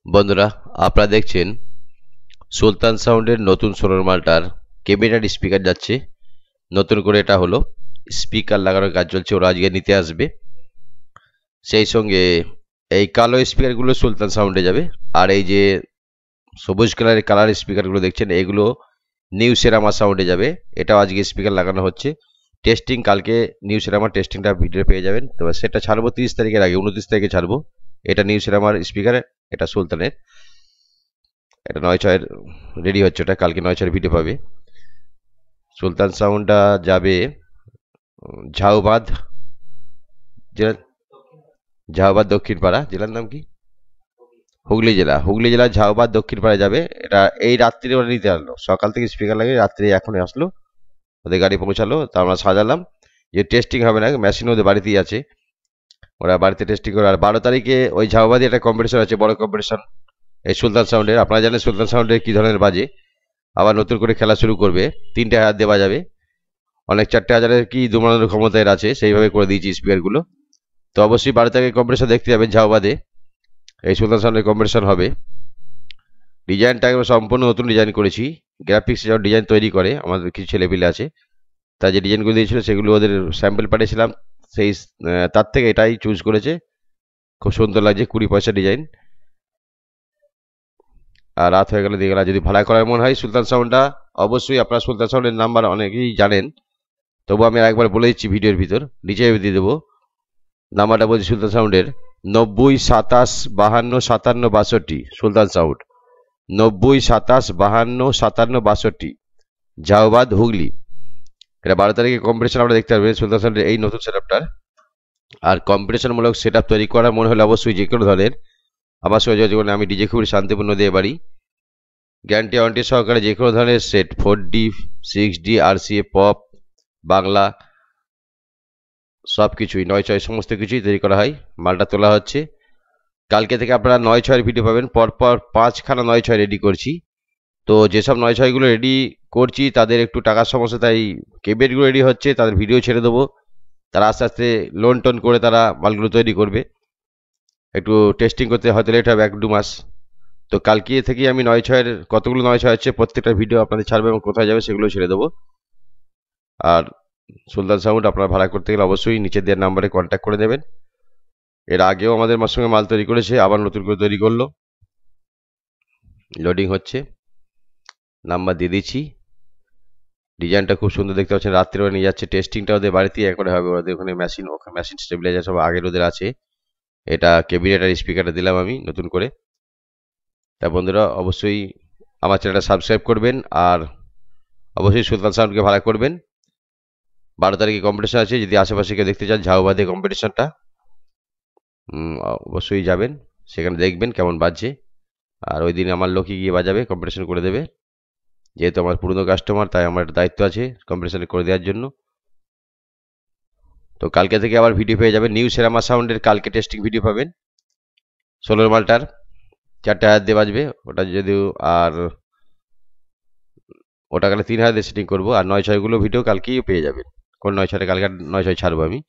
বন্ধুরা, আপনারা দেখছেন সুলতান সাউন্ডের নতুন সোনার মালটার ক্যাবিনেট স্পিকার যাচ্ছে। নতুন করে এটা হলো স্পিকার লাগানোর কাজ চলছে, ওরা আজকে নিতে আসবে। সেই সঙ্গে এই কালো স্পিকারগুলো সুলতান সাউন্ডে যাবে, আর এই যে সবুজ কালার স্পিকারগুলো দেখছেন এগুলো নিউ সেরামা সাউন্ডে যাবে। এটাও আজকে স্পিকার লাগানো হচ্ছে। টেস্টিং কালকে নিউ সেরামার টেস্টিংটা ভিডিও পেয়ে যাবেন। তো সেটা ছাড়বো 30 তারিখের আগে, 29 তারিখে ছাড়বো। এটা নিউ সেরামার স্পিকার, এটা সুলতানের। এটা 9/6 রেডি হচ্ছে, ওটা কালকে 9/6 ভিডিও পাবে। সুলতান সাউন্ডটা যাবে ঝাউবাদ জেলা, ঝাউবাদ দক্ষিণ পাড়া। জেলার নাম কি? হুগলি জেলা ঝাউবাদ দক্ষিণ পাড়া যাবে। এটা এই রাত্রিরে ওরা নিতে আসলো, সকাল থেকে স্পিকার লাগে, রাত্রে এখন আসলো, ওদের গাড়ি পৌঁছালো। তা আমরা সাজালাম যে টেস্টিং হবে না, মেশিন ওদের বাড়িতেই আছে, ওরা বাড়িতে টেস্টিং করে। আর 12 তারিখে ওই ঝাউবাদে একটা কম্পিটিশন আছে, বড় কম্পিটিশন এই সুলতান সাউন্ডের। আপনারা জানেন সুলতান সাউন্ডের কী ধরনের বাজে, আবার নতুন করে খেলা শুরু করবে। 3টে হাজার দেওয়া যাবে, অনেক 4টে হাজারের কি দুমানোর ক্ষমতা এর আছে, সেইভাবে করে দিয়েছি স্পিকারগুলো। তো অবশ্যই 12 তারিখে কম্পিটিশন দেখতে যাবেন ঝাউবাদে, এই সুলতান সাউন্ডের কম্পিটিশন হবে। ডিজাইনটা একবার সম্পূর্ণ নতুন ডিজাইন করেছি। গ্রাফিক্স যখন ডিজাইন তৈরি করে আমাদের কিছু ছেলেপিলে আছে, তাই যে ডিজাইনগুলো দিয়েছিল সেগুলো ওদের স্যাম্পল পাঠিয়েছিলাম, সেই তার থেকে এটাই চুজ করেছে। খুব সুন্দর লাগছে, 20 পয়সা ডিজাইন। আর রাত হয়ে গেলে দিয়ে গেল। যদি ভাড়া করার মনে হয় সুলতান সাউন্ডটা, অবশ্যই আপনার সুলতান সাউন্ডের নাম্বার অনেকেই জানেন, তবু আমি একবার বলে দিচ্ছি ভিডিওর ভিতর, নিচে দিয়ে দেবো। নাম্বারটা বলছি সুলতান সাউন্ডের 90 27 52 57 62। সুলতান সাউন্ড 90 27 52 57 62, ঝাউবাদ হুগলি। এটা 12 তারিখে কম্পিটিশন আমরা দেখতে পারবেন সুলতান সাউন্ডের এই নতুন সেট আপটার। আর কম্পিটিশনমূলক সেট আপ তৈরি করার মনে হলে অবশ্যই যে কোনো ধরনের আমার সঙ্গে যোগাযোগ করুন। আমি ডিজে খুবই শান্তিপূর্ণ দিয়ে বাড়ি, গ্যারান্টি ওয়ারেন্টি সহকারে যে কোনো ধরনের set 4D 6D RCA pop Bangla সব কিছুই 9/6 সমস্ত কিছুই তৈরি করা হয়। মালটা তোলা হচ্ছে কালকে থেকে। আপনারা 9/6 ভিডিও পাবেন, পরপর 5খানা 9/6 রেডি করছি। তো যেসব 9/6গুলো রেডি করছি তাদের একটু টাকার সমস্যা, তাই কেবিনেটগুলো রেডি হচ্ছে, তাদের ভিডিও ছেড়ে দেবো। তারা আস্তে আস্তে লোন টোন করে তারা মালগুলো তৈরি করবে। একটু টেস্টিং করতে হয়তো লেট হবে 1-2 মাস। তো কালকে থেকেই আমি 9/6 কতগুলো 9/6 হচ্ছে প্রত্যেকটা ভিডিও আপনাদের ছাড়বো, এবং কোথায় যাবে সেগুলো ছেড়ে দেবো। আর সুলতান সাউন্ড আপনারা ভাড়া করতে গেলে অবশ্যই নিচে দেওয়ার নাম্বারে কন্ট্যাক্ট করে দেবেন। এর আগেও আমাদের সঙ্গে মাল তৈরি করেছে, আবার নতুন করে তৈরি করলো। লোডিং হচ্ছে, নাম্বার দিয়ে দিচ্ছি। ডিজাইনটা খুব সুন্দর দেখতে পাচ্ছেন। রাত্রে ওরা নিয়ে যাচ্ছে, টেস্টিংটা ওদের বাড়িতেই একবারে হবে। ওদের ওখানে মেশিন স্টেবিলাইজার সব আগের ওদের আছে। এটা ক্যাবিনেট আর স্পিকারটা দিলাম আমি নতুন করে। তা বন্ধুরা অবশ্যই আমার চ্যানেলটা সাবস্ক্রাইব করবেন, আর অবশ্যই সুলতান সাউন্ডকে ভাড়া করবেন। 12 তারিখে কম্পিটিশন আছে, যদি আশেপাশে কেউ দেখতে চান ঝাউবাদে কম্পিটিশনটা, অবশ্যই যাবেন, সেখানে দেখবেন কেমন বাজছে। আর ওই দিন আমার লোকই গিয়ে বাজাবে, কম্পিটিশন করে দেবে। যেহেতু আমার পুরনো কাস্টমার, তাই আমার দায়িত্ব আছে কম্পিটিশন করে দেওয়ার জন্য। তো কালকে থেকে আবার ভিডিও পেয়ে যাবেন নিউ সেরামা সাউন্ডের। কালকে টেস্টিং ভিডিও পাবেন 16 মালটার, 4টে হাজার দিয়ে বাজবে ওটা যদিও। আর ওটা কালে 3 হাজার দিয়ে সেটিং করবো। আর 9/6 গুলো ভিডিও কালকেই পেয়ে যাবেন। কোন 9/6 কালকে 9/6 ছাড়বো আমি।